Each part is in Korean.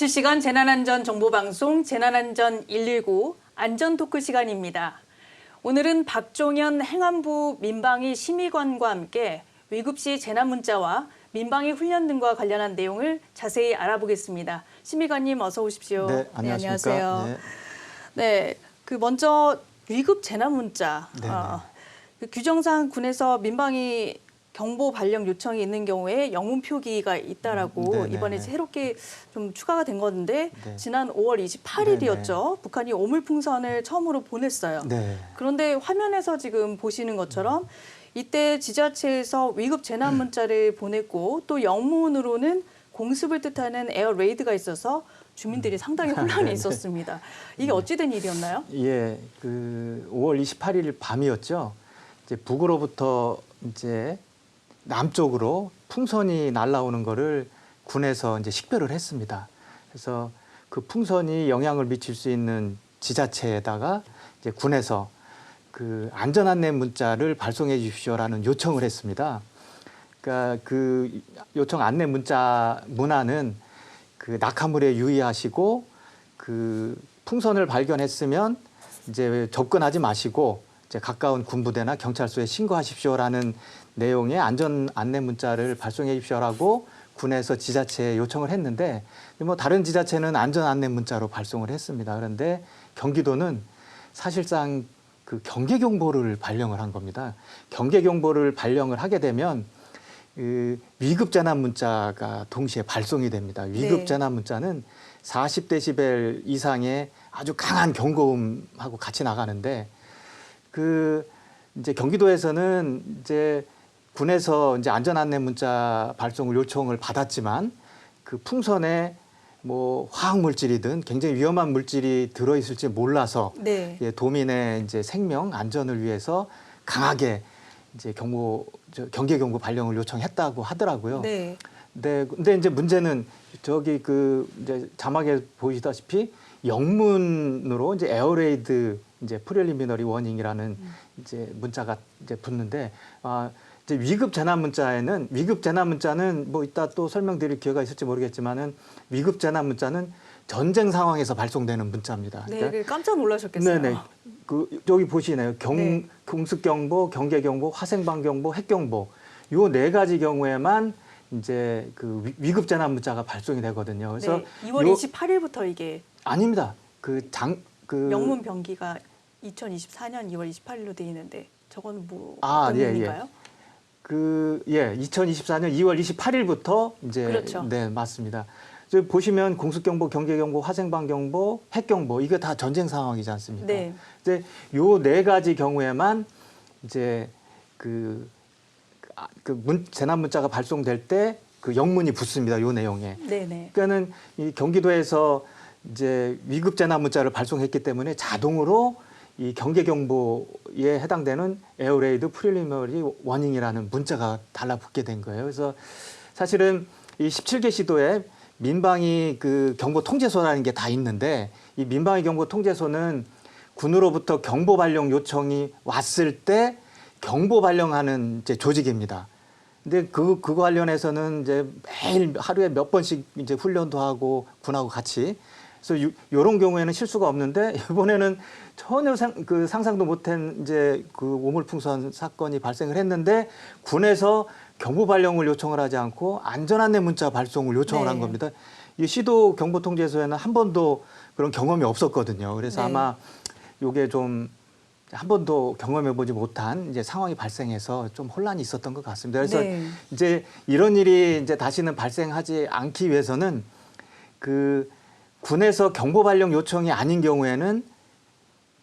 실시간 재난안전 정보방송 재난안전 119 안전토크 시간입니다. 오늘은 박종현 행안부 민방위 심의관과 함께 위급시 재난문자와 민방위 훈련 등과 관련한 내용을 자세히 알아보겠습니다. 심의관님 어서 오십시오. 네, 안녕하십니까. 네, 안녕하세요. 네, 먼저 위급 재난문자. 그 규정상 군에서 민방위 경보 발령 요청이 있는 경우에 영문 표기가 있다라고 이번에 새롭게 좀 추가가 된 건데 지난 5월 28일이었죠. 북한이 오물풍선을 처음으로 보냈어요. 그런데 화면에서 지금 보시는 것처럼 이때 지자체에서 위급 재난 문자를 보냈고 또 영문으로는 공습을 뜻하는 에어 레이드가 있어서 주민들이 상당히 혼란이 있었습니다. 이게 어찌된 일이었나요? 예, 그 5월 28일 밤이었죠. 이제 북으로부터 이제 남쪽으로 풍선이 날아오는 거를 군에서 이제 식별을 했습니다. 그래서 그 풍선이 영향을 미칠 수 있는 지자체에다가 이제 군에서 그 안전 안내 문자를 발송해 주십시오라는 요청을 했습니다. 그러니까 그 요청 안내 문자 문안은 그 낙하물에 유의하시고 그 풍선을 발견했으면 이제 접근하지 마시고 이제 가까운 군부대나 경찰서에 신고하십시오라는 내용의 안전 안내 문자를 발송해 주십시오라고 군에서 지자체에 요청을 했는데 뭐 다른 지자체는 안전 안내 문자로 발송을 했습니다. 그런데 경기도는 사실상 그 경계 경보를 발령을 한 겁니다. 경계 경보를 발령을 하게 되면 그 위급 재난 문자가 동시에 발송이 됩니다. 위급 재난 문자는 40데시벨 이상의 아주 강한 경고음하고 같이 나가는데 그 이제 경기도에서는 이제 군에서 이제 안전 안내 문자 발송을 요청을 받았지만 그 풍선에 뭐 화학 물질이든 굉장히 위험한 물질이 들어 있을지 몰라서 예, 도민의 이제 생명 안전을 위해서 강하게 이제 경계 경보 발령을 요청했다고 하더라고요. 근데 이제 문제는 저기 그 이제 자막에 보시다시피 영문으로 이제 에어레이드 이제 프리리미너리 워닝이라는 이제 문자가 이제 붙는데 이제 위급 재난 문자는 뭐 이따 또 설명드릴 기회가 있을지 모르겠지만은 위급 재난 문자는 전쟁 상황에서 발송되는 문자입니다. 네, 그러니까 깜짝 놀라셨겠어요. 네네. 그 여기 보시네요. 공습 경보, 경계 경보, 화생방 경보, 핵 경보 요 네 가지 경우에만 이제 그 위급 재난 문자가 발송이 되거든요. 그래서 2월 28일부터 이게 아닙니다. 영문 병기가 2024년 2월 28일로 돼 있는데 저건 뭐 어떤 의미인가요? 2024년 2월 28일부터 이제 네, 맞습니다. 보시면 공습경보, 경계경보, 화생방경보, 핵경보 이거 다 전쟁 상황이지 않습니까? 이제 요 네 가지 경우에만 이제 재난 문자가 발송될 때 그 영문이 붙습니다. 요 내용에. 그러니까는 이 경기도에서 이제 위급 재난 문자를 발송했기 때문에 자동으로 이 경계 경보에 해당되는 에어레이드 프리리미너리 워닝이라는 문자가 달라붙게 된 거예요. 그래서 사실은 이 17개 시도에 민방위 그 경보 통제소라는 게 다 있는데 이 민방위 경보 통제소는 군으로부터 경보 발령 요청이 왔을 때 경보 발령하는 이제 조직입니다. 근데 그 관련해서는 이제 매일 하루에 몇 번씩 이제 훈련도 하고 군하고 같이 그래서 이런 경우에는 실수가 없는데 이번에는 전혀 상상도 못한 이제 그 오물풍선 사건이 발생을 했는데 군에서 경보 발령을 요청을 하지 않고 안전안내 문자 발송을 요청을 한 겁니다. 이 시도 경보통제소에는 한 번도 그런 경험이 없었거든요. 그래서 아마 이게 좀 한 번도 경험해보지 못한 이제 상황이 발생해서 좀 혼란이 있었던 것 같습니다. 그래서 이제 이런 일이 이제 다시는 발생하지 않기 위해서는 그 군에서 경보 발령 요청이 아닌 경우에는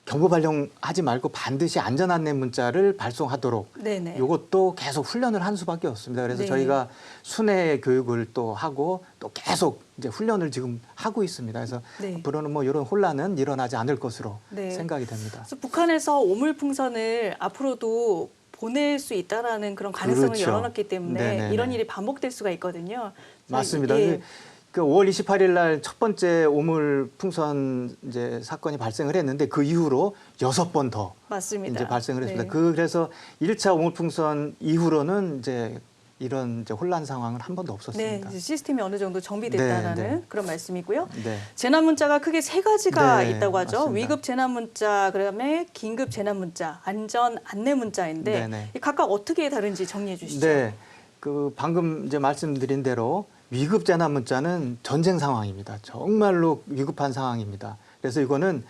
경보 발령하지 말고 반드시 안전 안내 문자를 발송하도록 이것도 계속 훈련을 한 수밖에 없습니다. 그래서 저희가 순회 교육을 또 하고 또 계속 이제 훈련을 지금 하고 있습니다. 그래서 앞으로는 뭐 이런 혼란은 일어나지 않을 것으로 생각이 됩니다. 그래서 북한에서 오물풍선을 앞으로도 보낼 수 있다라는 그런 가능성을 열어놨기 때문에 이런 일이 반복될 수가 있거든요. 맞습니다. 그 5월 28일 날 첫 번째 오물풍선 이제 사건이 발생을 했는데 그 이후로 6번 더 이제 발생을 했습니다. 그래서 1차 오물풍선 이후로는 이제 이런 이제 혼란 상황은 한 번도 네, 없었습니다. 이제 시스템이 어느 정도 정비됐다라는 네, 네. 그런 말씀이고요. 네. 재난 문자가 크게 세 가지가 네, 있다고 하죠. 맞습니다. 위급 재난 문자, 그다음에 긴급 재난 문자, 안전 안내 문자인데 네, 네. 이 각각 어떻게 다른지 정리해 주시죠. 네, 그 방금 이제 말씀드린 대로 위급 재난 문자는 전쟁 상황입니다. 정말로 위급한 상황입니다. 그래서 이거는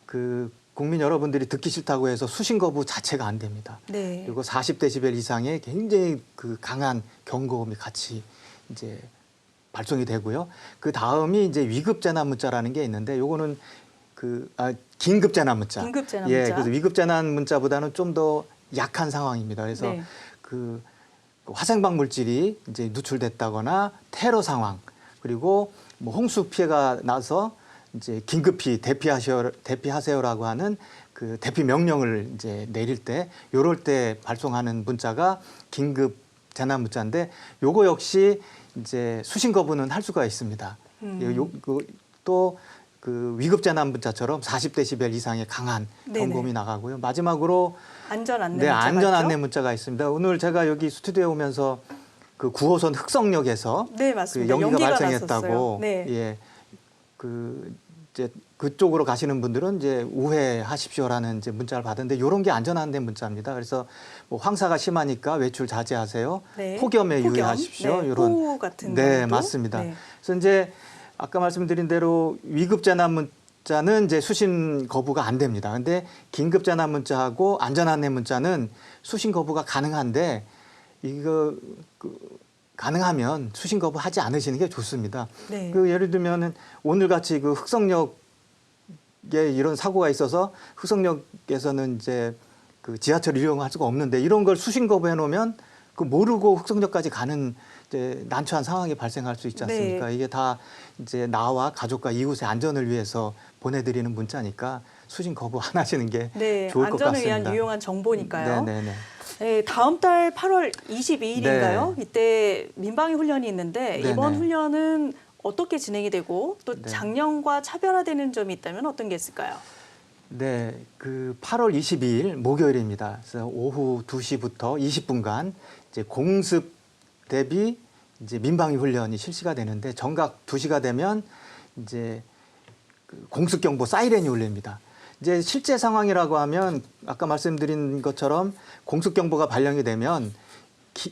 그 국민 여러분들이 듣기 싫다고 해서 수신 거부 자체가 안 됩니다. 네. 그리고 40데시벨 이상의 굉장히 그 강한 경고음이 같이 이제 발송이 되고요. 그 다음이 이제 위급 재난 문자라는 게 있는데 요거는 긴급 재난 문자. 긴급 재난 예, 문자. 그래서 위급 재난 문자보다는 좀 더 약한 상황입니다. 그래서 네. 그 화생방 물질이 이제 누출됐다거나 테러 상황 그리고 뭐 홍수 피해가 나서 이제 긴급히 대피하세요라고 하는 그 대피 명령을 이제 내릴 때 요럴 때 발송하는 문자가 긴급 재난 문자인데 요거 역시 이제 수신 거부는 할 수가 있습니다. 또 그 위급 재난 문자처럼 40데시벨 이상의 강한 경고음이 나가고요. 마지막으로 안전 안내 네, 문자가 안전 있죠? 안내 문자가 있습니다. 오늘 제가 여기 스튜디오에 오면서 그 9호선 흑성역에서 네, 그 맞습니다. 연기가 연기가 발생했다고 났었어요. 네. 예. 그 이제 그쪽으로 가시는 분들은 이제 우회하십시오라는 이제 문자를 받았는데 이런 게 안전 안내 문자입니다. 그래서 뭐 황사가 심하니까 외출 자제하세요. 네. 폭염에 폭염. 유의하십시오. 네, 이런 호우 같은 네, 경우도. 맞습니다. 네. 그래서 이제 아까 말씀드린 대로 위급 재난 문자는 이제 수신 거부가 안 됩니다. 근데 긴급 재난 문자하고 안전 안내 문자는 수신 거부가 가능한데 이거 가능하면 수신 거부하지 않으시는 게 좋습니다. 네. 그 예를 들면은 오늘 같이 그 흑성역에 이런 사고가 있어서 흑성역에서는 이제 그 지하철 이용할 수가 없는데 이런 걸 수신 거부해 놓으면 그 모르고 흑성역까지 가는 이제 난처한 상황이 발생할 수 있지 않습니까? 네. 이게 다 이제 나와 가족과 이웃의 안전을 위해서 보내드리는 문자니까 수신 거부 안 하시는 게 네, 좋을 것 안전을 같습니다. 위한 유용한 정보니까요. 네, 네, 네. 네, 다음 달 8월 22일인가요? 네. 이때 민방위 훈련이 있는데 네, 이번 네. 훈련은 어떻게 진행이 되고 또 네. 작년과 차별화되는 점이 있다면 어떤 게 있을까요? 네, 그 8월 22일 목요일입니다. 그래서 오후 2시부터 20분간 이제 공습 대비 이제 민방위 훈련이 실시가 되는데 정각 2시가 되면 이제 그 공습 경보 사이렌이 울립니다. 이제 실제 상황이라고 하면 아까 말씀드린 것처럼 공습 경보가 발령이 되면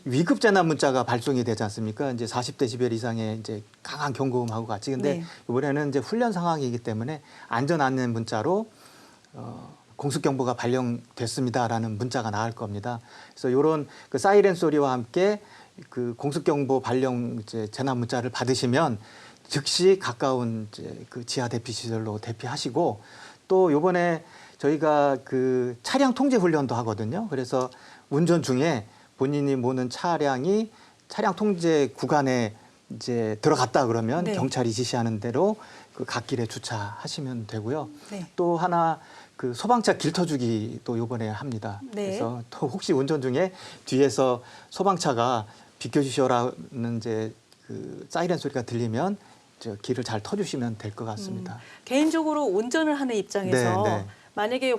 위급 재난 문자가 발송이 되지 않습니까? 이제 40데시벨 이상의 이제 강한 경고음하고 같이. 근데 네. 이번에는 이제 훈련 상황이기 때문에 안전 안내 문자로 공습 경보가 발령됐습니다라는 문자가 나올 겁니다. 그래서 이런 그 사이렌 소리와 함께 그 공습 경보 발령 이제 재난 문자를 받으시면 즉시 가까운 이제 그 지하 대피 시설로 대피하시고 또 이번에 저희가 그 차량 통제 훈련도 하거든요. 그래서 운전 중에 본인이 모는 차량이 차량 통제 구간에 이제 들어갔다 그러면 네. 경찰이 지시하는 대로 그 갓길에 주차하시면 되고요. 네. 또 하나 그 소방차 길터주기도 이번에 합니다. 네. 그래서 또 혹시 운전 중에 뒤에서 소방차가 비켜주시오라는 이제 그 사이렌 소리가 들리면 저 길을 잘 터주시면 될 것 같습니다. 개인적으로 운전을 하는 입장에서 네, 네. 만약에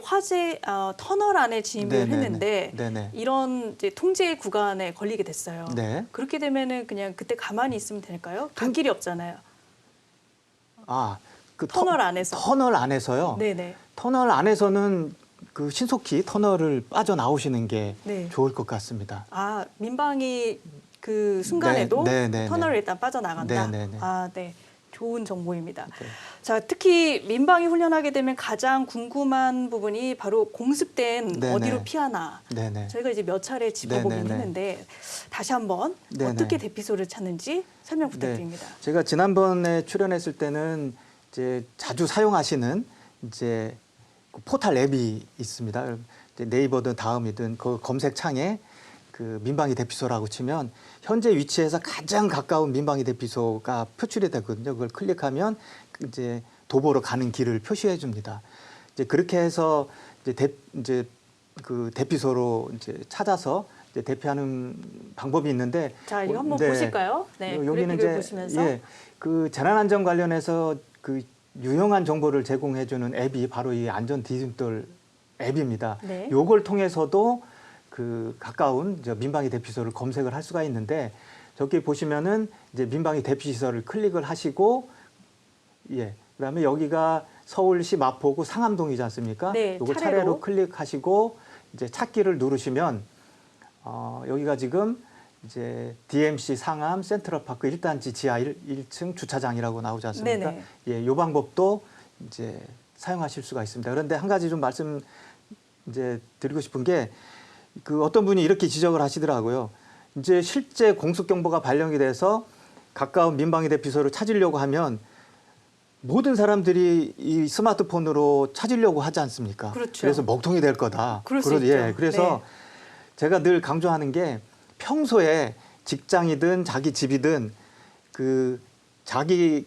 터널 안에 진입을 네, 네, 네. 했는데 네, 네. 이런 이제 통제 구간에 걸리게 됐어요. 네. 그렇게 되면은 그냥 그때 가만히 있으면 될까요? 간 길이 없잖아요. 아, 그 터널 안에서. 터널 안에서요. 네네. 터널 안에서는 그 신속히 터널을 빠져나오시는 게 네. 좋을 것 같습니다. 아, 민방위 그 순간에도 네, 네, 네, 터널을 네. 일단 빠져나간다. 네, 네, 네. 아, 네. 좋은 정보입니다. 네. 자, 특히 민방위 훈련하게 되면 가장 궁금한 부분이 바로 공습된 네, 어디로 네. 피하나. 네네. 저희가 이제 몇 차례 짚어보긴 네, 네, 네. 했는데 다시 한번 네, 어떻게 네. 대피소를 찾는지 설명 부탁드립니다. 제가 지난번에 출연했을 때는 이제 자주 사용하시는 이제 그 포탈 앱이 있습니다. 이제 네이버든 다음이든 그 검색창에 그 민방위 대피소라고 치면 현재 위치에서 가장 가까운 민방위 대피소가 표출이 되거든요. 그걸 클릭하면 이제 도보로 가는 길을 표시해 줍니다. 이제 그렇게 해서 이제 그 대피소로 이제 찾아서 이제 대피하는 방법이 있는데 자, 이거 한번 네. 보실까요? 네, 여기는 그래픽을 보시면서. 예, 그 재난안전 관련해서 그 유용한 정보를 제공해주는 앱이 바로 이 안전 디딤돌 앱입니다. 네. 요걸 통해서도 그 가까운 민방위 대피소를 검색을 할 수가 있는데 저기 보시면은 이제 민방위 대피시설을 클릭을 하시고 예. 그다음에 여기가 서울시 마포구 상암동이지 않습니까? 네, 요거 차례로. 차례로 클릭하시고 이제 찾기를 누르시면 여기가 지금 이제 DMC 상암 센트럴파크 1단지 지하 1층 주차장이라고 나오지 않습니까? 네네. 예, 요 방법도 이제 사용하실 수가 있습니다. 그런데 한 가지 좀 말씀 이제 드리고 싶은 게 그 어떤 분이 이렇게 지적을 하시더라고요. 이제 실제 공습 경보가 발령이 돼서 가까운 민방위 대피소를 찾으려고 하면 모든 사람들이 이 스마트폰으로 찾으려고 하지 않습니까? 그렇죠. 그래서 먹통이 될 거다. 그럴 수 있죠. 예, 그래서 제가 늘 강조하는 게 평소에 직장이든 자기 집이든 그 자기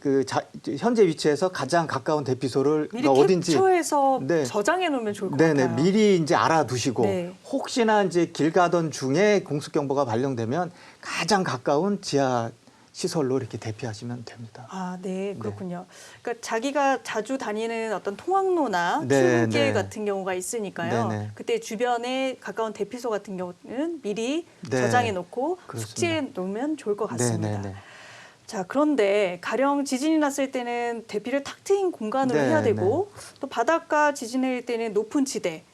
현재 위치에서 가장 가까운 대피소를 미리 어딘지 캡처해서 네. 저장해 놓으면 좋을 것 네네 같아요. 미리 이제 알아두시고 네. 혹시나 이제 길 가던 중에 공습 경보가 발령되면 가장 가까운 지하 시설로 이렇게 대피하시면 됩니다. 아, 네, 그렇군요. 그러니까 자기가 자주 다니는 어떤 통학로나 네, 출근길 네. 같은 경우가 있으니까요. 네, 네. 그때 주변에 가까운 대피소 같은 경우는 미리 네. 저장해 놓고 그렇습니다. 숙지해 놓으면 좋을 것 같습니다. 네. 자, 그런데 가령 지진이 났을 때는 대피를 탁 트인 공간으로 네, 해야 되고 또 바닷가 지진일 때는 높은 지대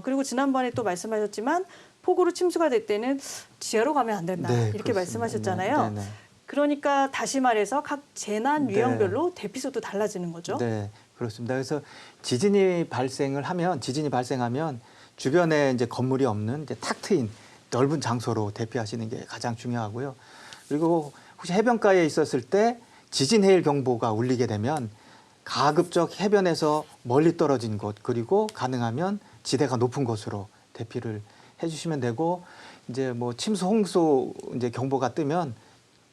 그리고 지난번에 또 말씀하셨지만 폭우로 침수가 될 때는 지하로 가면 안 된다 네, 이렇게 그렇습니다. 말씀하셨잖아요. 네. 그러니까 다시 말해서 각 재난 네. 유형별로 대피소도 달라지는 거죠. 네, 그렇습니다. 그래서 지진이 발생하면 주변에 이제 건물이 없는 이제 탁 트인 넓은 장소로 대피하시는 게 가장 중요하고요. 그리고 혹시 해변가에 있었을 때 지진 해일 경보가 울리게 되면 가급적 해변에서 멀리 떨어진 곳 그리고 가능하면 지대가 높은 곳으로 대피를 해주시면 되고 이제 뭐 침수 홍수 이제 경보가 뜨면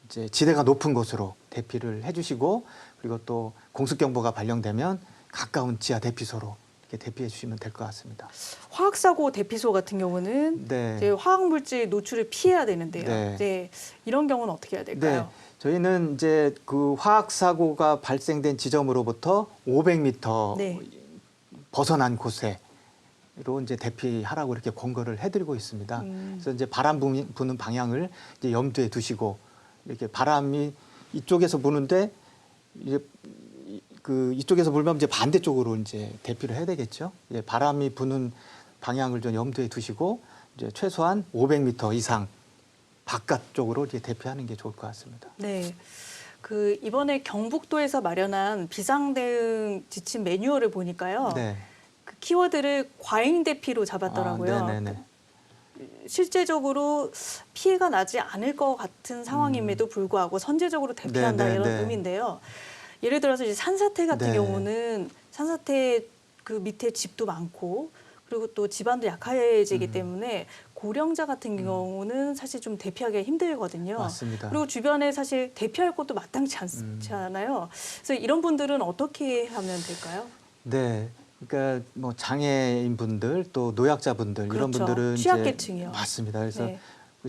이제 지대가 높은 곳으로 대피를 해주시고 그리고 또 공습 경보가 발령되면 가까운 지하 대피소로 이렇게 대피해 주시면 될 것 같습니다. 화학사고 대피소 같은 경우는 네. 이제 화학물질 노출을 피해야 되는데요. 네. 이제 이런 경우는 어떻게 해야 될까요? 저희는 이제 그 화학 사고가 발생된 지점으로부터 500m 네. 벗어난 곳에로 이제 대피하라고 이렇게 권고를 해드리고 있습니다. 그래서 이제 바람 부는 방향을 이제 염두에 두시고 이렇게 바람이 이쪽에서 부는데 이제 이쪽에서 불면 이제 반대쪽으로 이제 대피를 해야 되겠죠. 예, 바람이 부는 방향을 좀 염두에 두시고 이제 최소한 500m 이상 바깥쪽으로 이제 대피하는 게 좋을 것 같습니다. 네. 그 이번에 경북도에서 마련한 비상 대응 지침 매뉴얼을 보니까요. 네. 그 키워드를 과잉 대피로 잡았더라고요. 네네네. 실제적으로 피해가 나지 않을 것 같은 상황임에도 불구하고 선제적으로 대피한다 네네네. 이런 의미인데요. 예를 들어서 이제 산사태 같은 네. 경우는 산사태 그 밑에 집도 많고 그리고 또 집안도 약해지기 때문에 고령자 같은 경우는 사실 좀 대피하기가 힘들거든요. 맞습니다. 그리고 주변에 사실 대피할 곳도 마땅치 않잖아요. 그래서 이런 분들은 어떻게 하면 될까요? 네. 그러니까 뭐 장애인 분들 또 노약자 분들 이런 그렇죠. 분들은 취약계층이요. 맞습니다. 그래서 네.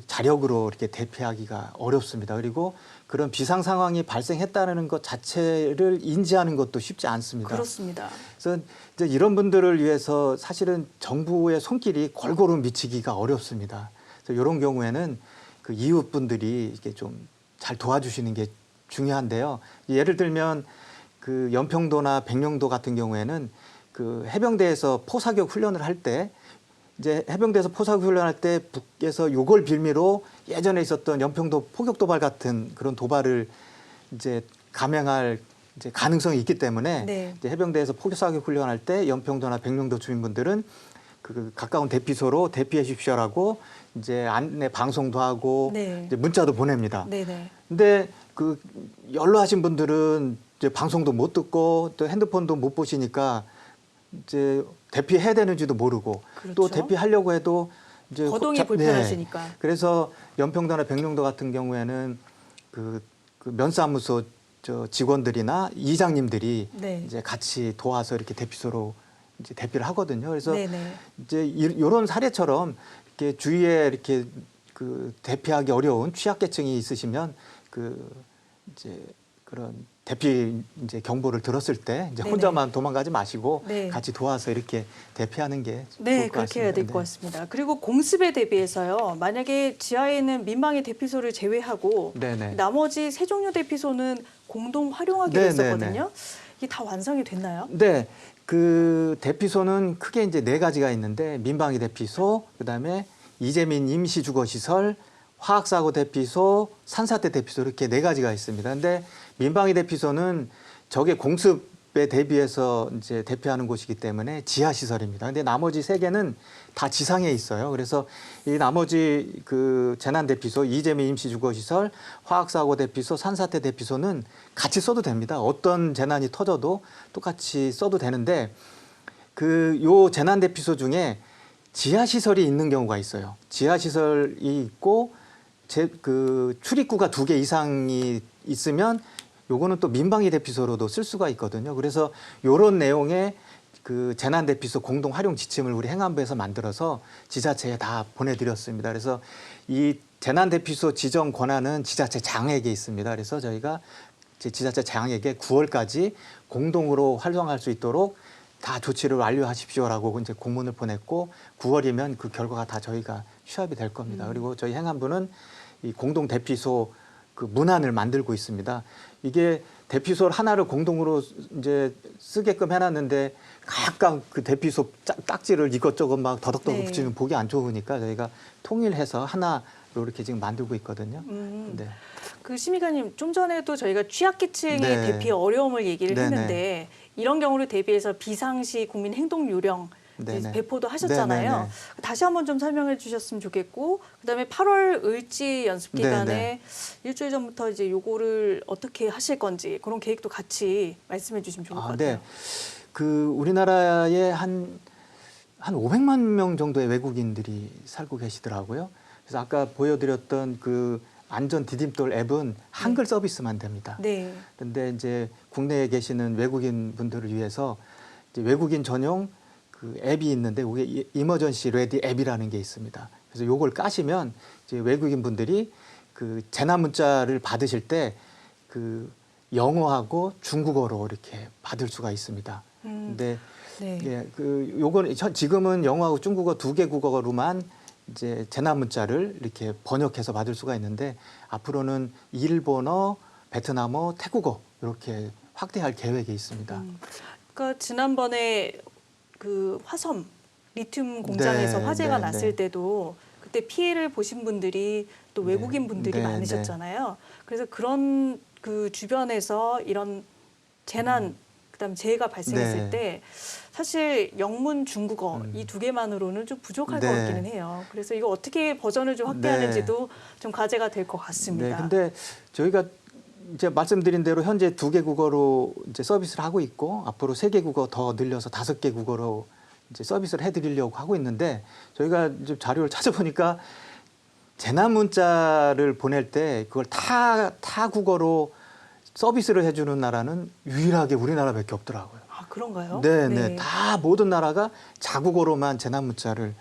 자력으로 이렇게 대피하기가 어렵습니다. 그리고 그런 비상 상황이 발생했다는 것 자체를 인지하는 것도 쉽지 않습니다. 그렇습니다. 그래서 이제 이런 분들을 위해서 사실은 정부의 손길이 골고루 미치기가 어렵습니다. 그래서 이런 경우에는 그 이웃 분들이 이게 좀 잘 도와주시는 게 중요한데요. 예를 들면 그 연평도나 백령도 같은 경우에는 그 해병대에서 포사격 훈련을 할 때 이제 해병대에서 포사격 훈련할 때 북에서 요걸 빌미로 예전에 있었던 연평도 포격 도발 같은 그런 도발을 이제 감행할 이제 가능성이 있기 때문에 네. 이제 해병대에서 포사격 훈련할 때 연평도나 백령도 주민분들은 그 가까운 대피소로 대피해 주십시오라고 이제 안내 방송도 하고 네. 이제 문자도 보냅니다. 네네. 근데 그 연로하신 분들은 이제 방송도 못 듣고 또 핸드폰도 못 보시니까 이제 대피해야 되는지도 모르고 그렇죠. 또 대피하려고 해도 이제 거동이 불편하시니까. 그래서 연평도나 백령도 같은 경우에는 그 면사무소 직원들이나 이장님들이 네. 이제 같이 도와서 이렇게 대피소로 이제 대피를 하거든요. 그래서 네네. 이제 이런 사례처럼 이렇게 주위에 이렇게 그 대피하기 어려운 취약계층이 있으시면 그 이제 그 그런 대피 이제 경보를 들었을 때 이제 네네. 혼자만 도망가지 마시고 네. 같이 도와서 이렇게 대피하는 게 네, 좋을 것 그렇게 해야 될 같습니다. 것 같습니다. 그리고 공습에 대비해서요. 만약에 지하에 있는 민방위 대피소를 제외하고 네네. 나머지 세 종류 대피소는 공동 활용하기로 네네네. 했었거든요. 이게 다 완성이 됐나요? 네, 그 대피소는 크게 이제 네 가지가 있는데 민방위 대피소, 그다음에 이재민 임시주거시설, 화학사고 대피소, 산사태 대피소 이렇게 네 가지가 있습니다. 근데 민방위 대피소는 적의 공습에 대비해서 이제 대피하는 곳이기 때문에 지하 시설입니다. 근데 나머지 세 개는 다 지상에 있어요. 그래서 이 나머지 그 재난 대피소, 이재민 임시주거시설, 화학사고 대피소, 산사태 대피소는 같이 써도 됩니다. 어떤 재난이 터져도 똑같이 써도 되는데 그 요 재난 대피소 중에 지하 시설이 있는 경우가 있어요. 지하 시설이 있고 그 출입구가 2개 이상이 있으면 요거는 또 민방위 대피소로도 쓸 수가 있거든요. 그래서 요런 내용의 그 재난 대피소 공동 활용 지침을 우리 행안부에서 만들어서 지자체에 다 보내드렸습니다. 그래서 이 재난 대피소 지정 권한은 지자체 장에게 있습니다. 그래서 저희가 지자체 장에게 9월까지 공동으로 활용할 수 있도록 다 조치를 완료하십시오라고 이제 공문을 보냈고 9월이면 그 결과가 다 저희가 취합이 될 겁니다. 그리고 저희 행안부는 이 공동 대피소 그 문안을 만들고 있습니다. 이게 대피소 하나를 공동으로 이제 쓰게끔 해놨는데 각각 그 대피소 딱지를 이것저것 막 더덕더덕 네. 붙이면 보기 안 좋으니까 저희가 통일해서 하나로 이렇게 지금 만들고 있거든요. 네. 그 심의관님 좀 전에도 저희가 취약계층의 네. 대피 어려움을 얘기를 네네. 했는데 이런 경우를 대비해서 비상시 국민 행동 요령 네네. 배포도 하셨잖아요. 네네네. 다시 한번 좀 설명해 주셨으면 좋겠고 그다음에 8월 을지 연습 기간에 네네. 일주일 전부터 이제 요거를 어떻게 하실 건지 그런 계획도 같이 말씀해 주시면 좋을 것 같아요. 네. 그 우리나라에 한 500만 명 정도의 외국인들이 살고 계시더라고요. 그래서 아까 보여드렸던 그 안전 디딤돌 앱은 한글 서비스만 됩니다. 네. 그런데 이제 국내에 계시는 외국인 분들을 위해서 이제 외국인 전용 그 앱이 있는데 이게 이머전시 레디 앱이라는 게 있습니다. 그래서 요걸 까시면 이제 외국인 분들이 그 재난 문자를 받으실 때 그 영어하고 중국어로 이렇게 받을 수가 있습니다. 근데 네. 예, 그 요거는 지금은 영어하고 중국어 2개 국어로만 이제 재난 문자를 이렇게 번역해서 받을 수가 있는데 앞으로는 일본어, 베트남어, 태국어 이렇게 확대할 계획이 있습니다. 그러니까 지난번에 그 화섬 리튬 공장에서 네, 화재가 네, 났을 네. 때도 그때 피해를 보신 분들이 또 네, 외국인 분들이 네, 많으셨잖아요. 그래서 그런 그 주변에서 이런 재난 그다음 재해가 발생했을 네. 때 사실 영문, 중국어 이 2개만으로는 좀 부족할 것 네. 같기는 해요. 그래서 이거 어떻게 버전을 좀 확대하는지도 좀 과제가 될 것 같습니다. 네, 근데 저희가 이제 말씀드린 대로 현재 2개 국어로 이제 서비스를 하고 있고 앞으로 3개 국어 더 늘려서 5개 국어로 이제 서비스를 해드리려고 하고 있는데 저희가 이제 자료를 찾아보니까 재난 문자를 보낼 때 그걸 타 국어로 서비스를 해주는 나라는 유일하게 우리나라밖에 없더라고요. 아, 그런가요? 네, 네, 다 모든 나라가 자국어로만 재난 문자를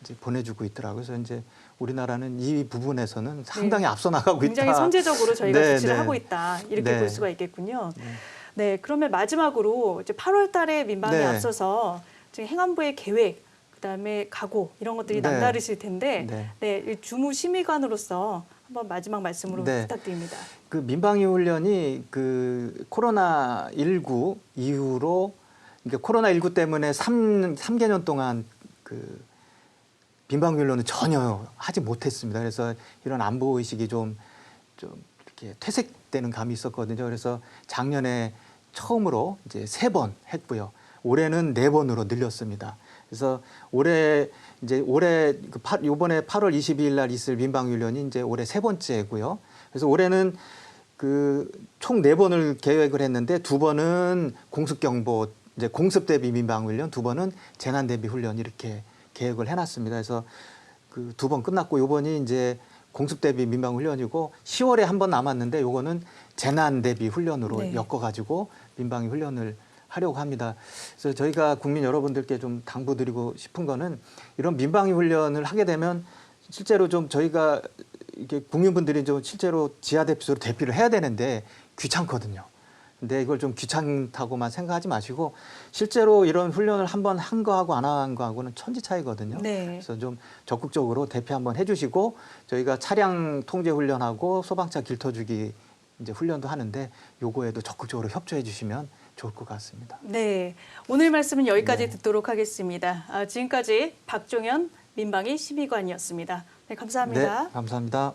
이제 보내주고 있더라고요. 그래서 이제 우리나라는 이 부분에서는 상당히 앞서 나가고 굉장히 있다. 선제적으로 저희가 네, 조치를 네. 하고 있다 이렇게 네. 볼 수가 있겠군요. 네, 그러면 마지막으로 이제 8월달에 민방위 네. 앞서서 지금 행안부의 계획, 그다음에 각오 이런 것들이 네. 남다르실 텐데, 네. 네, 이 주무 심의관으로서 한번 마지막 말씀으로 네. 부탁드립니다. 그 민방위 훈련이 그 코로나19 이후로 그러니까 코로나19 때문에 3개년 동안 그 민방위 훈련을 전혀 하지 못했습니다. 그래서 이런 안보 의식이 좀 이렇게 퇴색되는 감이 있었거든요. 그래서 작년에 처음으로 이제 3번 했고요. 올해는 4번으로 늘렸습니다. 그래서 올해 요번에 8월 22일 날 있을 민방위 훈련이 이제 올해 3번째고요. 그래서 올해는 그 총 4번을 계획을 했는데 2번은 공습 경보 이제 공습 대비 민방위 훈련, 2번은 재난 대비 훈련 이렇게 계획을 해놨습니다. 그래서 그 2번 끝났고 요번이 이제 공습 대비 민방위 훈련이고 10월에 한 번 남았는데 요거는 재난 대비 훈련으로 네. 엮어가지고 민방위 훈련을 하려고 합니다. 그래서 저희가 국민 여러분들께 좀 당부드리고 싶은 거는 이런 민방위 훈련을 하게 되면 실제로 좀 저희가 이게 국민분들이 좀 실제로 지하 대피소로 대피를 해야 되는데 귀찮거든요. 근데 이걸 좀 귀찮다고만 생각하지 마시고 실제로 이런 훈련을 한번 한 거하고 안 한 거하고는 천지 차이거든요. 네. 그래서 좀 적극적으로 대피 한번 해주시고 저희가 차량 통제 훈련하고 소방차 길터주기 이제 훈련도 하는데 요거에도 적극적으로 협조해 주시면 좋을 것 같습니다. 네, 오늘 말씀은 여기까지 네. 듣도록 하겠습니다. 지금까지 박종현 민방위 심의관이었습니다. 네, 감사합니다. 네, 감사합니다.